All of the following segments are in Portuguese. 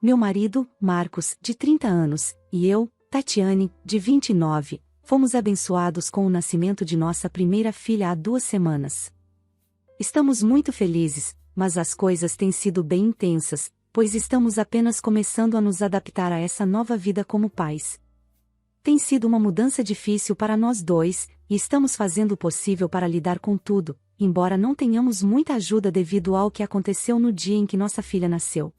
Meu marido, Marcos, de 30 anos, e eu, Tatiane, de 29, fomos abençoados com o nascimento de nossa primeira filha há 2 semanas. Estamos muito felizes, mas as coisas têm sido bem intensas, pois estamos apenas começando a nos adaptar a essa nova vida como pais. Tem sido uma mudança difícil para nós dois, e estamos fazendo o possível para lidar com tudo, embora não tenhamos muita ajuda devido ao que aconteceu no dia em que nossa filha nasceu.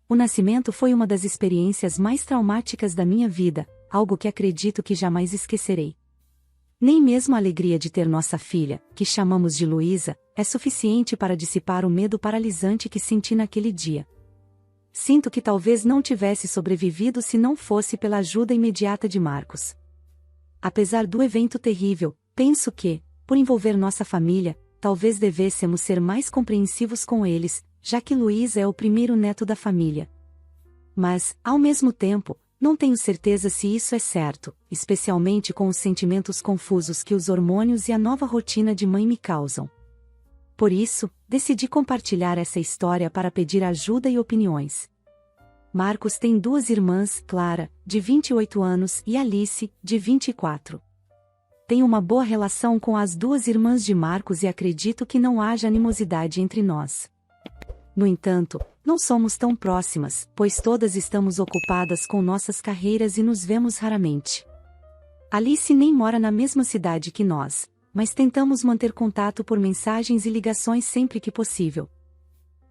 O nascimento foi uma das experiências mais traumáticas da minha vida, algo que acredito que jamais esquecerei. Nem mesmo a alegria de ter nossa filha, que chamamos de Luísa, é suficiente para dissipar o medo paralisante que senti naquele dia. Sinto que talvez não tivesse sobrevivido se não fosse pela ajuda imediata de Marcos. Apesar do evento terrível, penso que, por envolver nossa família, talvez devêssemos ser mais compreensivos com eles, já que Luísa é o primeiro neto da família. Mas, ao mesmo tempo, não tenho certeza se isso é certo, especialmente com os sentimentos confusos que os hormônios e a nova rotina de mãe me causam. Por isso, decidi compartilhar essa história para pedir ajuda e opiniões. Marcos tem 2 irmãs, Clara, de 28 anos, e Alice, de 24. Tenho uma boa relação com as 2 irmãs de Marcos e acredito que não haja animosidade entre nós. No entanto, não somos tão próximas, pois todas estamos ocupadas com nossas carreiras e nos vemos raramente. Alice nem mora na mesma cidade que nós, mas tentamos manter contato por mensagens e ligações sempre que possível.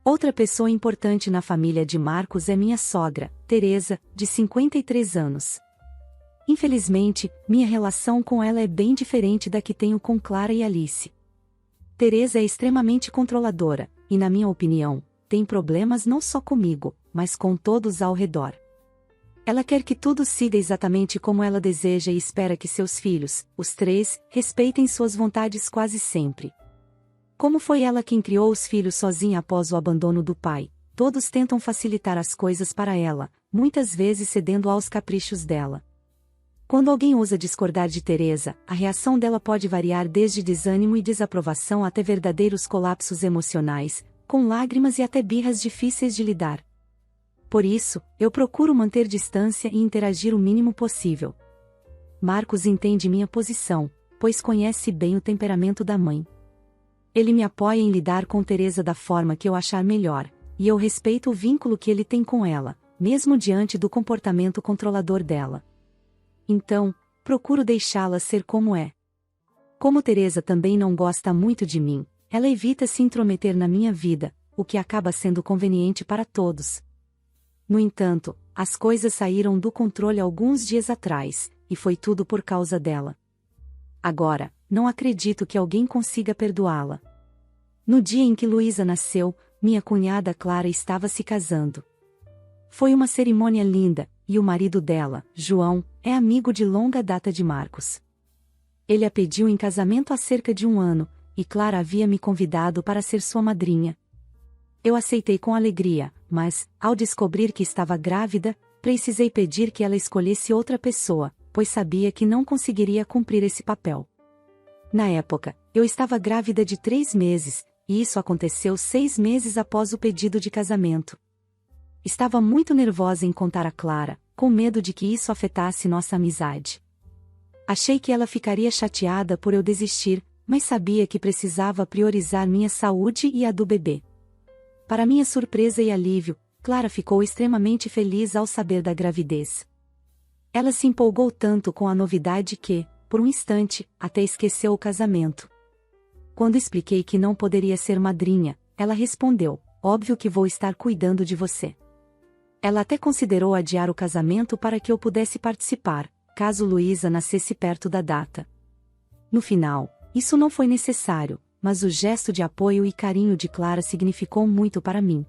Outra pessoa importante na família de Marcos é minha sogra, Teresa, de 53 anos. Infelizmente, minha relação com ela é bem diferente da que tenho com Clara e Alice. Teresa é extremamente controladora, e na minha opinião, tem problemas não só comigo, mas com todos ao redor. Ela quer que tudo siga exatamente como ela deseja e espera que seus filhos, os 3, respeitem suas vontades quase sempre. Como foi ela quem criou os filhos sozinha após o abandono do pai, todos tentam facilitar as coisas para ela, muitas vezes cedendo aos caprichos dela. Quando alguém ousa discordar de Teresa, a reação dela pode variar desde desânimo e desaprovação até verdadeiros colapsos emocionais, com lágrimas e até birras difíceis de lidar. Por isso, eu procuro manter distância e interagir o mínimo possível. Marcos entende minha posição, pois conhece bem o temperamento da mãe. Ele me apoia em lidar com Teresa da forma que eu achar melhor, e eu respeito o vínculo que ele tem com ela, mesmo diante do comportamento controlador dela. Então, procuro deixá-la ser como é. Como Teresa também não gosta muito de mim, ela evita se intrometer na minha vida, o que acaba sendo conveniente para todos. No entanto, as coisas saíram do controle alguns dias atrás, e foi tudo por causa dela. Agora, não acredito que alguém consiga perdoá-la. No dia em que Luísa nasceu, minha cunhada Clara estava se casando. Foi uma cerimônia linda, e o marido dela, João, é amigo de longa data de Marcos. Ele a pediu em casamento há cerca de 1 ano, e Clara havia me convidado para ser sua madrinha. Eu aceitei com alegria, mas, ao descobrir que estava grávida, precisei pedir que ela escolhesse outra pessoa, pois sabia que não conseguiria cumprir esse papel. Na época, eu estava grávida de 3 meses, e isso aconteceu 6 meses após o pedido de casamento. Estava muito nervosa em contar a Clara, com medo de que isso afetasse nossa amizade. Achei que ela ficaria chateada por eu desistir, mas sabia que precisava priorizar minha saúde e a do bebê. Para minha surpresa e alívio, Clara ficou extremamente feliz ao saber da gravidez. Ela se empolgou tanto com a novidade que, por um instante, até esqueceu o casamento. Quando expliquei que não poderia ser madrinha, ela respondeu: "Óbvio que vou estar cuidando de você." Ela até considerou adiar o casamento para que eu pudesse participar, caso Luísa nascesse perto da data. No final, isso não foi necessário, mas o gesto de apoio e carinho de Clara significou muito para mim.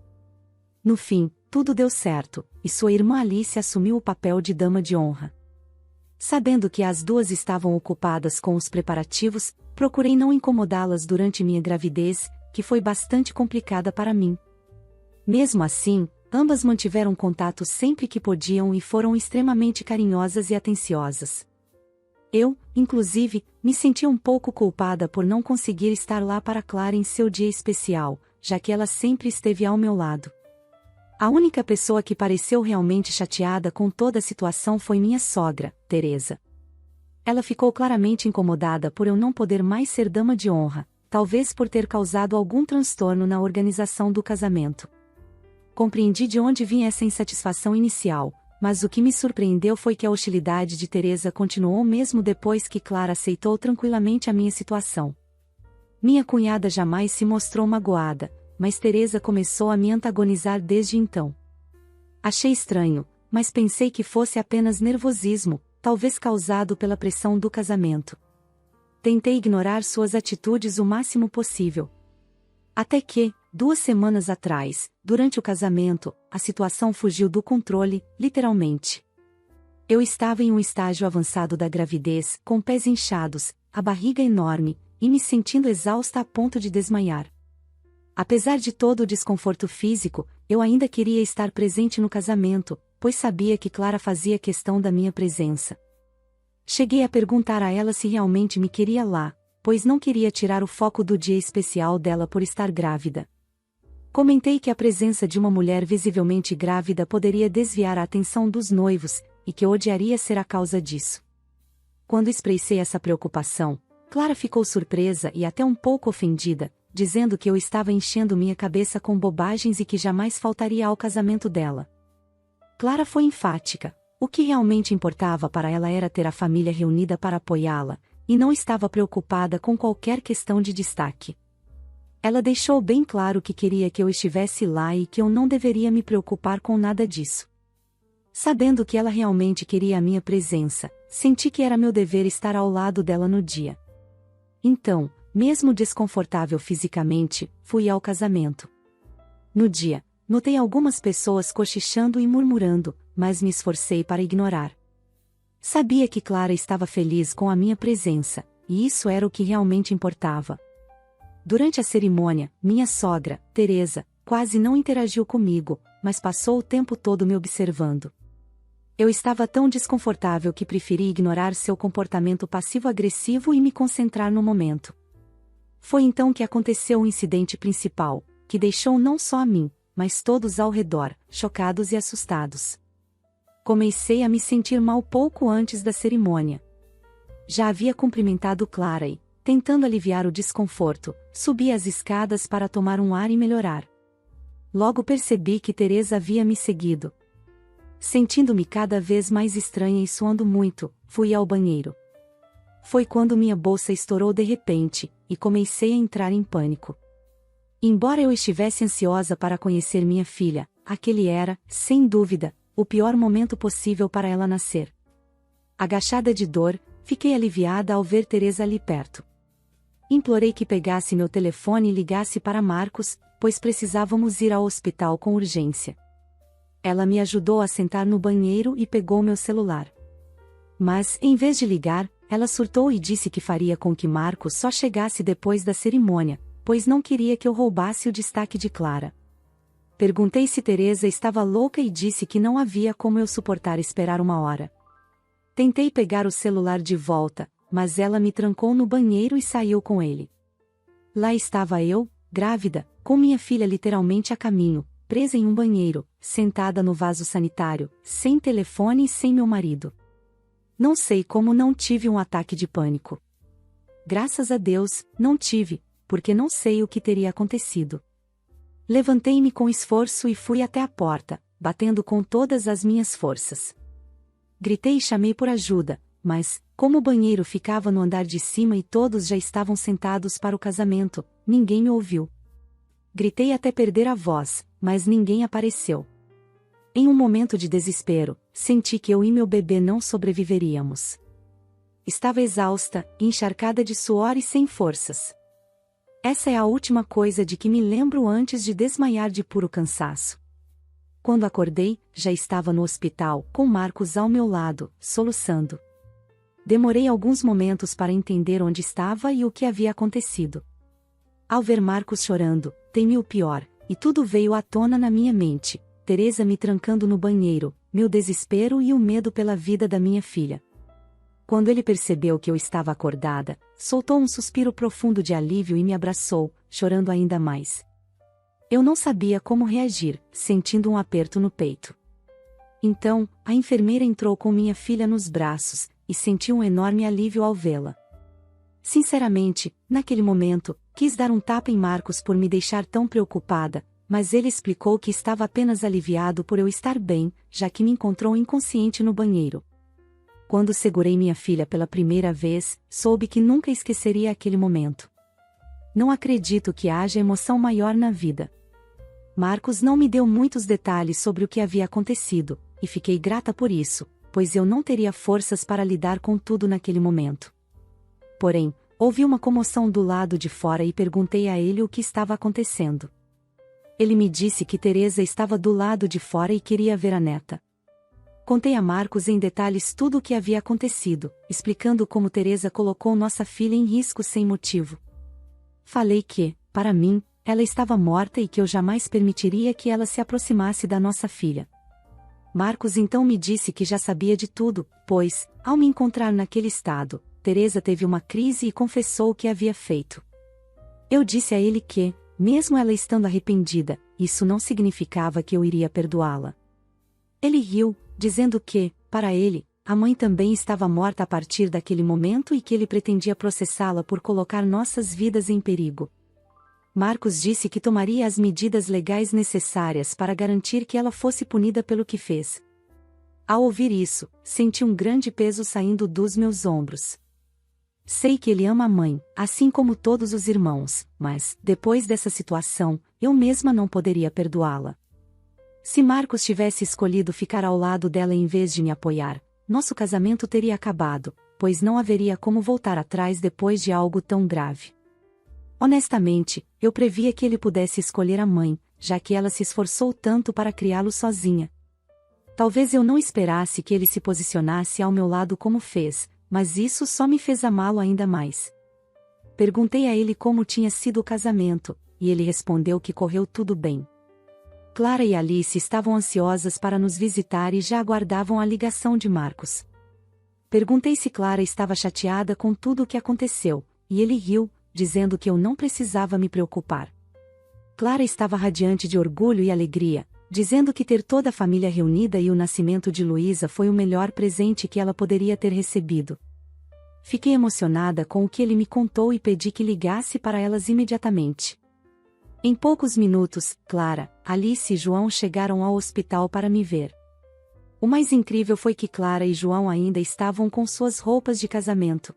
No fim, tudo deu certo, e sua irmã Alice assumiu o papel de dama de honra. Sabendo que as 2 estavam ocupadas com os preparativos, procurei não incomodá-las durante minha gravidez, que foi bastante complicada para mim. Mesmo assim, ambas mantiveram contato sempre que podiam e foram extremamente carinhosas e atenciosas. Eu, inclusive, me senti um pouco culpada por não conseguir estar lá para Clara em seu dia especial, já que ela sempre esteve ao meu lado. A única pessoa que pareceu realmente chateada com toda a situação foi minha sogra, Teresa. Ela ficou claramente incomodada por eu não poder mais ser dama de honra, talvez por ter causado algum transtorno na organização do casamento. Compreendi de onde vinha essa insatisfação inicial, mas o que me surpreendeu foi que a hostilidade de Teresa continuou mesmo depois que Clara aceitou tranquilamente a minha situação. Minha cunhada jamais se mostrou magoada, mas Teresa começou a me antagonizar desde então. Achei estranho, mas pensei que fosse apenas nervosismo, talvez causado pela pressão do casamento. Tentei ignorar suas atitudes o máximo possível. Até que, 2 semanas atrás, durante o casamento, a situação fugiu do controle, literalmente. Eu estava em um estágio avançado da gravidez, com pés inchados, a barriga enorme, e me sentindo exausta a ponto de desmaiar. Apesar de todo o desconforto físico, eu ainda queria estar presente no casamento, pois sabia que Clara fazia questão da minha presença. Cheguei a perguntar a ela se realmente me queria lá, pois não queria tirar o foco do dia especial dela por estar grávida. Comentei que a presença de uma mulher visivelmente grávida poderia desviar a atenção dos noivos, e que eu odiaria ser a causa disso. Quando expressei essa preocupação, Clara ficou surpresa e até um pouco ofendida, dizendo que eu estava enchendo minha cabeça com bobagens e que jamais faltaria ao casamento dela. Clara foi enfática. O que realmente importava para ela era ter a família reunida para apoiá-la, e não estava preocupada com qualquer questão de destaque. Ela deixou bem claro que queria que eu estivesse lá e que eu não deveria me preocupar com nada disso. Sabendo que ela realmente queria a minha presença, senti que era meu dever estar ao lado dela no dia. Então, mesmo desconfortável fisicamente, fui ao casamento. No dia, notei algumas pessoas cochichando e murmurando, mas me esforcei para ignorar. Sabia que Clara estava feliz com a minha presença, e isso era o que realmente importava. Durante a cerimônia, minha sogra, Teresa, quase não interagiu comigo, mas passou o tempo todo me observando. Eu estava tão desconfortável que preferi ignorar seu comportamento passivo-agressivo e me concentrar no momento. Foi então que aconteceu o incidente principal, que deixou não só a mim, mas todos ao redor, chocados e assustados. Comecei a me sentir mal pouco antes da cerimônia. Já havia cumprimentado Clara e, tentando aliviar o desconforto, subi as escadas para tomar um ar e melhorar. Logo percebi que Teresa havia me seguido. Sentindo-me cada vez mais estranha e suando muito, fui ao banheiro. Foi quando minha bolsa estourou de repente, e comecei a entrar em pânico. Embora eu estivesse ansiosa para conhecer minha filha, aquele era, sem dúvida, o pior momento possível para ela nascer. Agachada de dor, fiquei aliviada ao ver Teresa ali perto. Implorei que pegasse meu telefone e ligasse para Marcos, pois precisávamos ir ao hospital com urgência. Ela me ajudou a sentar no banheiro e pegou meu celular. Mas, em vez de ligar, ela surtou e disse que faria com que Marcos só chegasse depois da cerimônia, pois não queria que eu roubasse o destaque de Clara. Perguntei se Teresa estava louca e disse que não havia como eu suportar esperar 1 hora. Tentei pegar o celular de volta, mas ela me trancou no banheiro e saiu com ele. Lá estava eu, grávida, com minha filha literalmente a caminho, presa em um banheiro, sentada no vaso sanitário, sem telefone e sem meu marido. Não sei como não tive um ataque de pânico. Graças a Deus, não tive, porque não sei o que teria acontecido. Levantei-me com esforço e fui até a porta, batendo com todas as minhas forças. Gritei e chamei por ajuda, mas, como o banheiro ficava no andar de cima e todos já estavam sentados para o casamento, ninguém me ouviu. Gritei até perder a voz, mas ninguém apareceu. Em um momento de desespero, senti que eu e meu bebê não sobreviveríamos. Estava exausta, encharcada de suor e sem forças. Essa é a última coisa de que me lembro antes de desmaiar de puro cansaço. Quando acordei, já estava no hospital, com Marcos ao meu lado, soluçando. Demorei alguns momentos para entender onde estava e o que havia acontecido. Ao ver Marcos chorando, temi o pior, e tudo veio à tona na minha mente: Teresa me trancando no banheiro, meu desespero e o medo pela vida da minha filha. Quando ele percebeu que eu estava acordada, soltou um suspiro profundo de alívio e me abraçou, chorando ainda mais. Eu não sabia como reagir, sentindo um aperto no peito. Então, a enfermeira entrou com minha filha nos braços, e senti um enorme alívio ao vê-la. Sinceramente, naquele momento, quis dar um tapa em Marcos por me deixar tão preocupada, mas ele explicou que estava apenas aliviado por eu estar bem, já que me encontrou inconsciente no banheiro. Quando segurei minha filha pela primeira vez, soube que nunca esqueceria aquele momento. Não acredito que haja emoção maior na vida. Marcos não me deu muitos detalhes sobre o que havia acontecido, e fiquei grata por isso, pois eu não teria forças para lidar com tudo naquele momento. Porém, ouvi uma comoção do lado de fora e perguntei a ele o que estava acontecendo. Ele me disse que Teresa estava do lado de fora e queria ver a neta. Contei a Marcos em detalhes tudo o que havia acontecido, explicando como Teresa colocou nossa filha em risco sem motivo. Falei que, para mim, ela estava morta e que eu jamais permitiria que ela se aproximasse da nossa filha. Marcos então me disse que já sabia de tudo, pois, ao me encontrar naquele estado, Teresa teve uma crise e confessou o que havia feito. Eu disse a ele que, mesmo ela estando arrependida, isso não significava que eu iria perdoá-la. Ele riu, dizendo que, para ele, a mãe também estava morta a partir daquele momento e que ele pretendia processá-la por colocar nossas vidas em perigo. Marcos disse que tomaria as medidas legais necessárias para garantir que ela fosse punida pelo que fez. Ao ouvir isso, senti um grande peso saindo dos meus ombros. Sei que ele ama a mãe, assim como todos os irmãos, mas, depois dessa situação, eu mesma não poderia perdoá-la. Se Marcos tivesse escolhido ficar ao lado dela em vez de me apoiar, nosso casamento teria acabado, pois não haveria como voltar atrás depois de algo tão grave. Honestamente, eu previa que ele pudesse escolher a mãe, já que ela se esforçou tanto para criá-lo sozinha. Talvez eu não esperasse que ele se posicionasse ao meu lado como fez, mas isso só me fez amá-lo ainda mais. Perguntei a ele como tinha sido o casamento, e ele respondeu que correu tudo bem. Clara e Alice estavam ansiosas para nos visitar e já aguardavam a ligação de Marcos. Perguntei se Clara estava chateada com tudo o que aconteceu, e ele riu, dizendo que eu não precisava me preocupar. Clara estava radiante de orgulho e alegria, dizendo que ter toda a família reunida e o nascimento de Luísa foi o melhor presente que ela poderia ter recebido. Fiquei emocionada com o que ele me contou e pedi que ligasse para elas imediatamente. Em poucos minutos, Clara, Alice e João chegaram ao hospital para me ver. O mais incrível foi que Clara e João ainda estavam com suas roupas de casamento.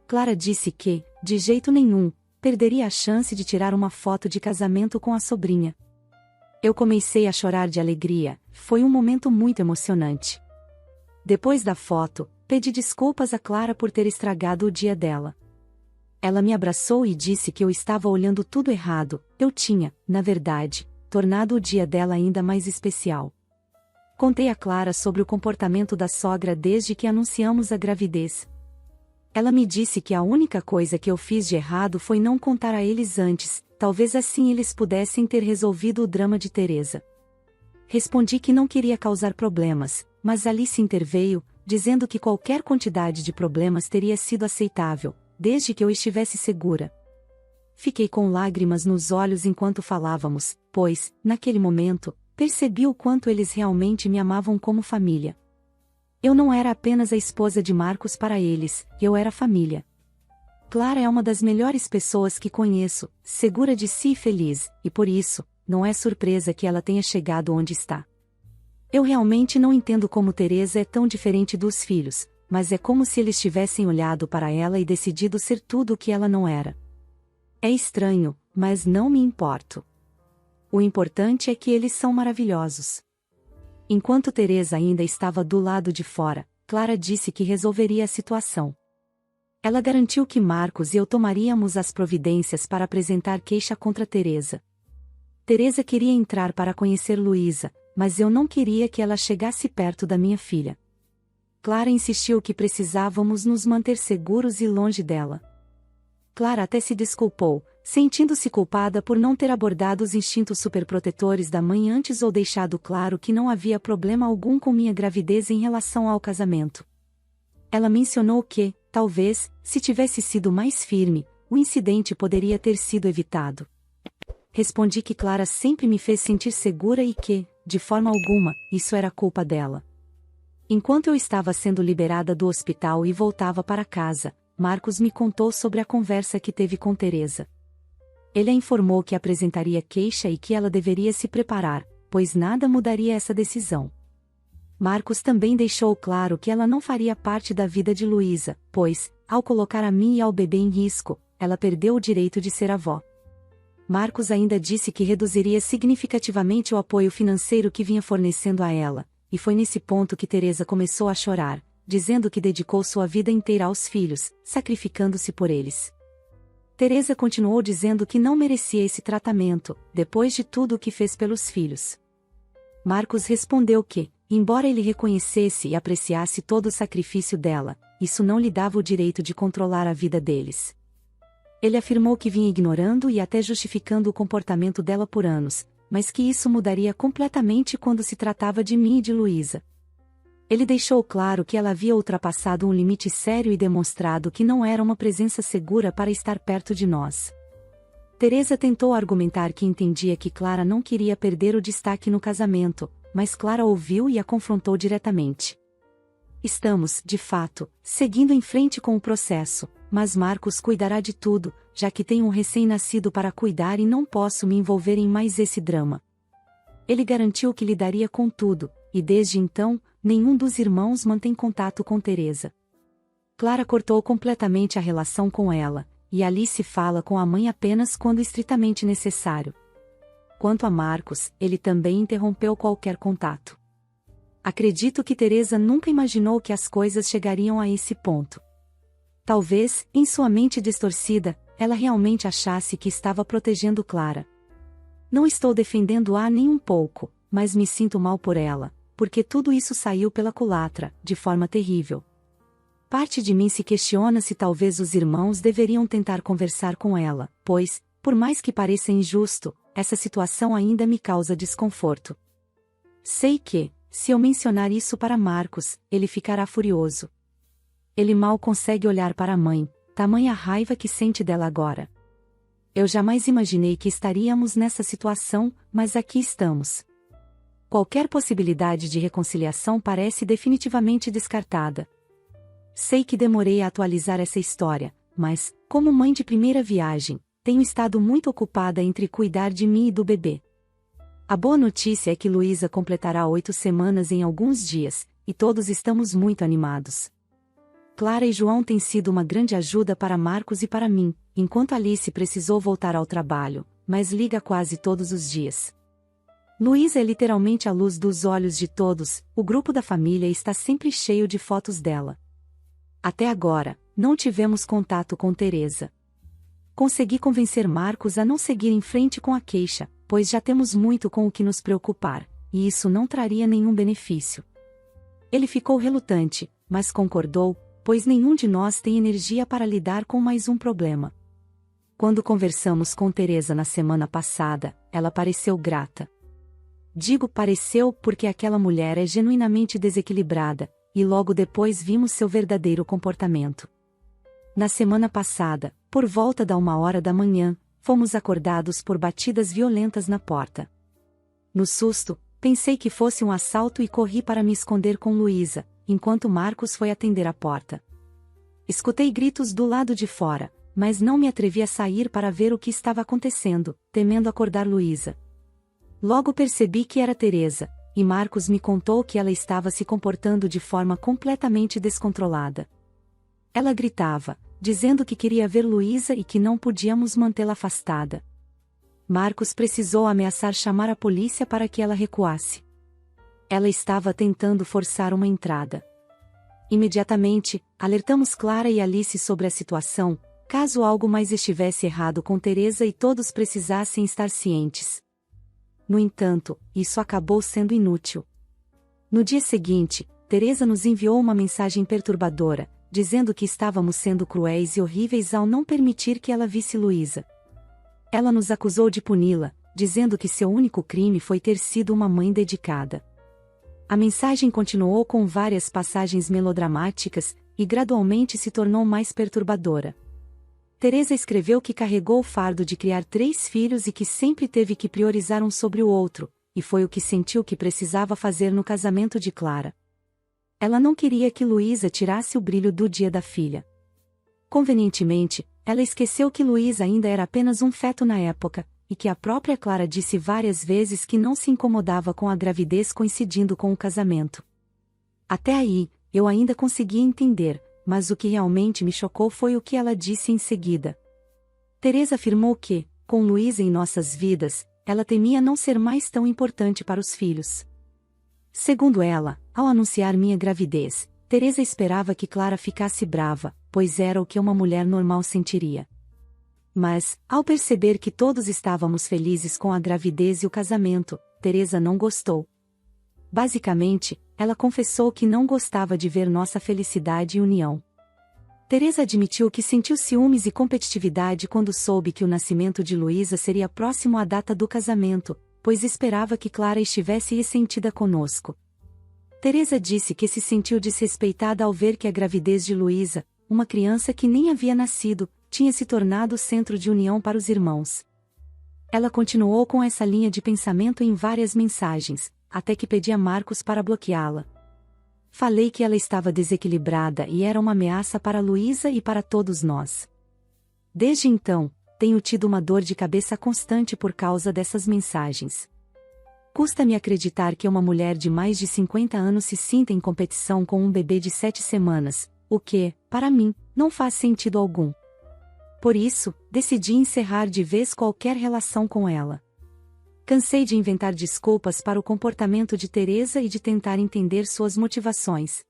Clara disse que, de jeito nenhum, perderia a chance de tirar uma foto de casamento com a sobrinha. Eu comecei a chorar de alegria, foi um momento muito emocionante. Depois da foto, pedi desculpas a Clara por ter estragado o dia dela. Ela me abraçou e disse que eu estava olhando tudo errado, eu tinha, na verdade, tornado o dia dela ainda mais especial. Contei a Clara sobre o comportamento da sogra desde que anunciamos a gravidez. Ela me disse que a única coisa que eu fiz de errado foi não contar a eles antes, talvez assim eles pudessem ter resolvido o drama de Teresa. Respondi que não queria causar problemas, mas Alice interveio, dizendo que qualquer quantidade de problemas teria sido aceitável, desde que eu estivesse segura. Fiquei com lágrimas nos olhos enquanto falávamos, pois, naquele momento, percebi o quanto eles realmente me amavam como família. Eu não era apenas a esposa de Marcos para eles, eu era família. Clara é uma das melhores pessoas que conheço, segura de si e feliz, e por isso, não é surpresa que ela tenha chegado onde está. Eu realmente não entendo como Teresa é tão diferente dos filhos, mas é como se eles tivessem olhado para ela e decidido ser tudo o que ela não era. É estranho, mas não me importo. O importante é que eles são maravilhosos. Enquanto Teresa ainda estava do lado de fora, Clara disse que resolveria a situação. Ela garantiu que Marcos e eu tomaríamos as providências para apresentar queixa contra Teresa. Teresa queria entrar para conhecer Luísa, mas eu não queria que ela chegasse perto da minha filha. Clara insistiu que precisávamos nos manter seguros e longe dela. Clara até se desculpou, sentindo-se culpada por não ter abordado os instintos superprotetores da mãe antes ou deixado claro que não havia problema algum com minha gravidez em relação ao casamento. Ela mencionou que, talvez, se tivesse sido mais firme, o incidente poderia ter sido evitado. respondi que Clara sempre me fez sentir segura e que, de forma alguma, isso era culpa dela. Enquanto eu estava sendo liberada do hospital e voltava para casa, Marcos me contou sobre a conversa que teve com Teresa. Ele a informou que apresentaria queixa e que ela deveria se preparar, pois nada mudaria essa decisão. Marcos também deixou claro que ela não faria parte da vida de Luísa, pois, ao colocar a mim e ao bebê em risco, ela perdeu o direito de ser avó. Marcos ainda disse que reduziria significativamente o apoio financeiro que vinha fornecendo a ela, e foi nesse ponto que Teresa começou a chorar, dizendo que dedicou sua vida inteira aos filhos, sacrificando-se por eles. Teresa continuou dizendo que não merecia esse tratamento, depois de tudo o que fez pelos filhos. Marcos respondeu que, embora ele reconhecesse e apreciasse todo o sacrifício dela, isso não lhe dava o direito de controlar a vida deles. Ele afirmou que vinha ignorando e até justificando o comportamento dela por anos, mas que isso mudaria completamente quando se tratava de mim e de Luísa. Ele deixou claro que ela havia ultrapassado um limite sério e demonstrado que não era uma presença segura para estar perto de nós. Teresa tentou argumentar que entendia que Clara não queria perder o destaque no casamento, mas Clara ouviu e a confrontou diretamente. Estamos, de fato, seguindo em frente com o processo, mas Marcos cuidará de tudo, já que tenho um recém-nascido para cuidar e não posso me envolver em mais esse drama. Ele garantiu que lidaria com tudo, e desde então, nenhum dos irmãos mantém contato com Teresa. Clara cortou completamente a relação com ela, e Alice fala com a mãe apenas quando estritamente necessário. Quanto a Marcos, ele também interrompeu qualquer contato. Acredito que Teresa nunca imaginou que as coisas chegariam a esse ponto. Talvez, em sua mente distorcida, ela realmente achasse que estava protegendo Clara. Não estou defendendo-a nem um pouco, mas me sinto mal por ela, porque tudo isso saiu pela culatra, de forma terrível. Parte de mim se questiona se talvez os irmãos deveriam tentar conversar com ela, pois, por mais que pareça injusto, essa situação ainda me causa desconforto. Sei que, se eu mencionar isso para Marcos, ele ficará furioso. Ele mal consegue olhar para a mãe, tamanha raiva que sente dela agora. Eu jamais imaginei que estaríamos nessa situação, mas aqui estamos. Qualquer possibilidade de reconciliação parece definitivamente descartada. Sei que demorei a atualizar essa história, mas, como mãe de primeira viagem, tenho estado muito ocupada entre cuidar de mim e do bebê. A boa notícia é que Luísa completará 8 semanas em alguns dias, e todos estamos muito animados. Clara e João têm sido uma grande ajuda para Marcos e para mim, enquanto Alice precisou voltar ao trabalho, mas liga quase todos os dias. Luísa é literalmente a luz dos olhos de todos, o grupo da família está sempre cheio de fotos dela. Até agora, não tivemos contato com Teresa. Consegui convencer Marcos a não seguir em frente com a queixa, pois já temos muito com o que nos preocupar, e isso não traria nenhum benefício. Ele ficou relutante, mas concordou, pois nenhum de nós tem energia para lidar com mais um problema. Quando conversamos com Teresa na semana passada, ela pareceu grata. Digo pareceu porque aquela mulher é genuinamente desequilibrada, e logo depois vimos seu verdadeiro comportamento. Na semana passada, por volta da 1h da manhã, fomos acordados por batidas violentas na porta. No susto, pensei que fosse um assalto e corri para me esconder com Luísa, enquanto Marcos foi atender a porta. Escutei gritos do lado de fora, mas não me atrevi a sair para ver o que estava acontecendo, temendo acordar Luísa. Logo percebi que era Teresa, e Marcos me contou que ela estava se comportando de forma completamente descontrolada. Ela gritava, dizendo que queria ver Luísa e que não podíamos mantê-la afastada. Marcos precisou ameaçar chamar a polícia para que ela recuasse. Ela estava tentando forçar uma entrada. Imediatamente, alertamos Clara e Alice sobre a situação, caso algo mais estivesse errado com Teresa e todos precisassem estar cientes. No entanto, isso acabou sendo inútil. No dia seguinte, Teresa nos enviou uma mensagem perturbadora, dizendo que estávamos sendo cruéis e horríveis ao não permitir que ela visse Luísa. Ela nos acusou de puni-la, dizendo que seu único crime foi ter sido uma mãe dedicada. A mensagem continuou com várias passagens melodramáticas, e gradualmente se tornou mais perturbadora. Teresa escreveu que carregou o fardo de criar 3 filhos e que sempre teve que priorizar um sobre o outro, e foi o que sentiu que precisava fazer no casamento de Clara. Ela não queria que Luísa tirasse o brilho do dia da filha. Convenientemente, ela esqueceu que Luísa ainda era apenas um feto na época, e que a própria Clara disse várias vezes que não se incomodava com a gravidez coincidindo com o casamento. Até aí, eu ainda conseguia entender, mas o que realmente me chocou foi o que ela disse em seguida. Teresa afirmou que, com Luísa em nossas vidas, ela temia não ser mais tão importante para os filhos. Segundo ela, ao anunciar minha gravidez, Teresa esperava que Clara ficasse brava, pois era o que uma mulher normal sentiria. Mas, ao perceber que todos estávamos felizes com a gravidez e o casamento, Teresa não gostou. Basicamente, ela confessou que não gostava de ver nossa felicidade e união. Teresa admitiu que sentiu ciúmes e competitividade quando soube que o nascimento de Luísa seria próximo à data do casamento, pois esperava que Clara estivesse ressentida conosco. Teresa disse que se sentiu desrespeitada ao ver que a gravidez de Luísa, uma criança que nem havia nascido, tinha se tornado o centro de união para os irmãos. Ela continuou com essa linha de pensamento em várias mensagens, até que pedi a Marcos para bloqueá-la. Falei que ela estava desequilibrada e era uma ameaça para Luísa e para todos nós. Desde então, tenho tido uma dor de cabeça constante por causa dessas mensagens. Custa-me acreditar que uma mulher de mais de 50 anos se sinta em competição com um bebê de 7 semanas, o que, para mim, não faz sentido algum. Por isso, decidi encerrar de vez qualquer relação com ela. Cansei de inventar desculpas para o comportamento de Teresa e de tentar entender suas motivações.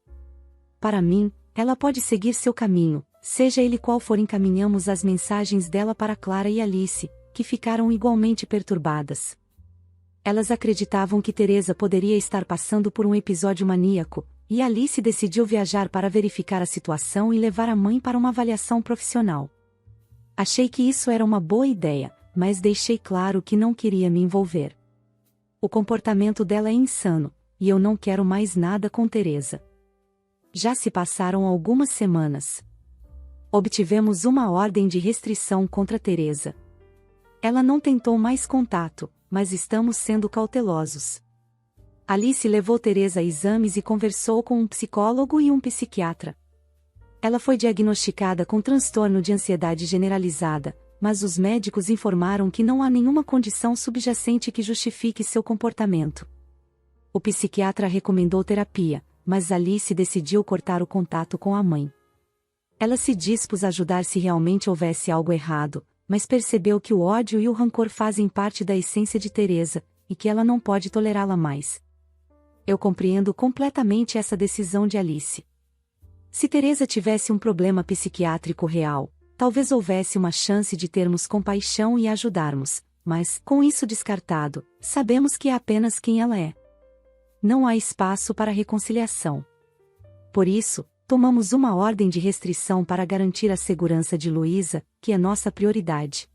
Para mim, ela pode seguir seu caminho, seja ele qual for. Encaminhamos as mensagens dela para Clara e Alice, que ficaram igualmente perturbadas. Elas acreditavam que Teresa poderia estar passando por um episódio maníaco, e Alice decidiu viajar para verificar a situação e levar a mãe para uma avaliação profissional. Achei que isso era uma boa ideia, mas deixei claro que não queria me envolver. O comportamento dela é insano, e eu não quero mais nada com Teresa. Já se passaram algumas semanas. Obtivemos uma ordem de restrição contra Teresa. Ela não tentou mais contato, mas estamos sendo cautelosos. Alice levou Teresa a exames e conversou com um psicólogo e um psiquiatra. Ela foi diagnosticada com transtorno de ansiedade generalizada, mas os médicos informaram que não há nenhuma condição subjacente que justifique seu comportamento. O psiquiatra recomendou terapia, mas Alice decidiu cortar o contato com a mãe. Ela se dispôs a ajudar se realmente houvesse algo errado, mas percebeu que o ódio e o rancor fazem parte da essência de Teresa, e que ela não pode tolerá-la mais. Eu compreendo completamente essa decisão de Alice. Se Teresa tivesse um problema psiquiátrico real, talvez houvesse uma chance de termos compaixão e ajudarmos, mas, com isso descartado, sabemos que é apenas quem ela é. Não há espaço para reconciliação. Por isso, tomamos uma ordem de restrição para garantir a segurança de Luísa, que é nossa prioridade.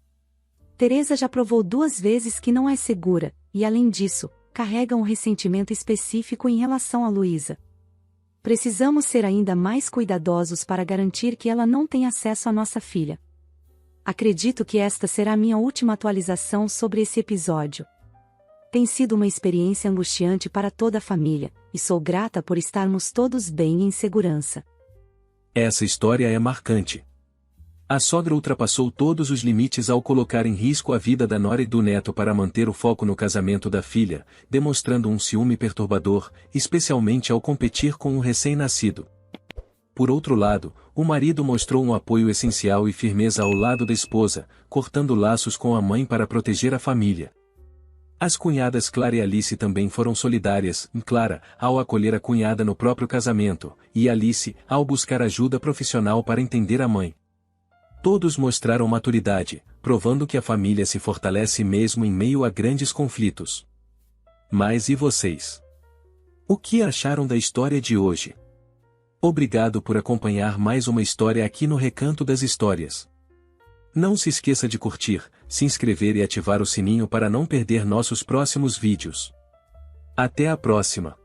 Teresa já provou 2 vezes que não é segura, e além disso, carrega um ressentimento específico em relação a Luísa. Precisamos ser ainda mais cuidadosos para garantir que ela não tenha acesso à nossa filha. Acredito que esta será minha última atualização sobre esse episódio. Tem sido uma experiência angustiante para toda a família, e sou grata por estarmos todos bem e em segurança. Essa história é marcante. A sogra ultrapassou todos os limites ao colocar em risco a vida da nora e do neto para manter o foco no casamento da filha, demonstrando um ciúme perturbador, especialmente ao competir com um recém-nascido. Por outro lado, o marido mostrou um apoio essencial e firmeza ao lado da esposa, cortando laços com a mãe para proteger a família. As cunhadas Clara e Alice também foram solidárias, Clara, ao acolher a cunhada no próprio casamento, e Alice, ao buscar ajuda profissional para entender a mãe. Todos mostraram maturidade, provando que a família se fortalece mesmo em meio a grandes conflitos. Mas e vocês? O que acharam da história de hoje? Obrigado por acompanhar mais uma história aqui no Recanto das Histórias. Não se esqueça de curtir, se inscrever e ativar o sininho para não perder nossos próximos vídeos. Até a próxima!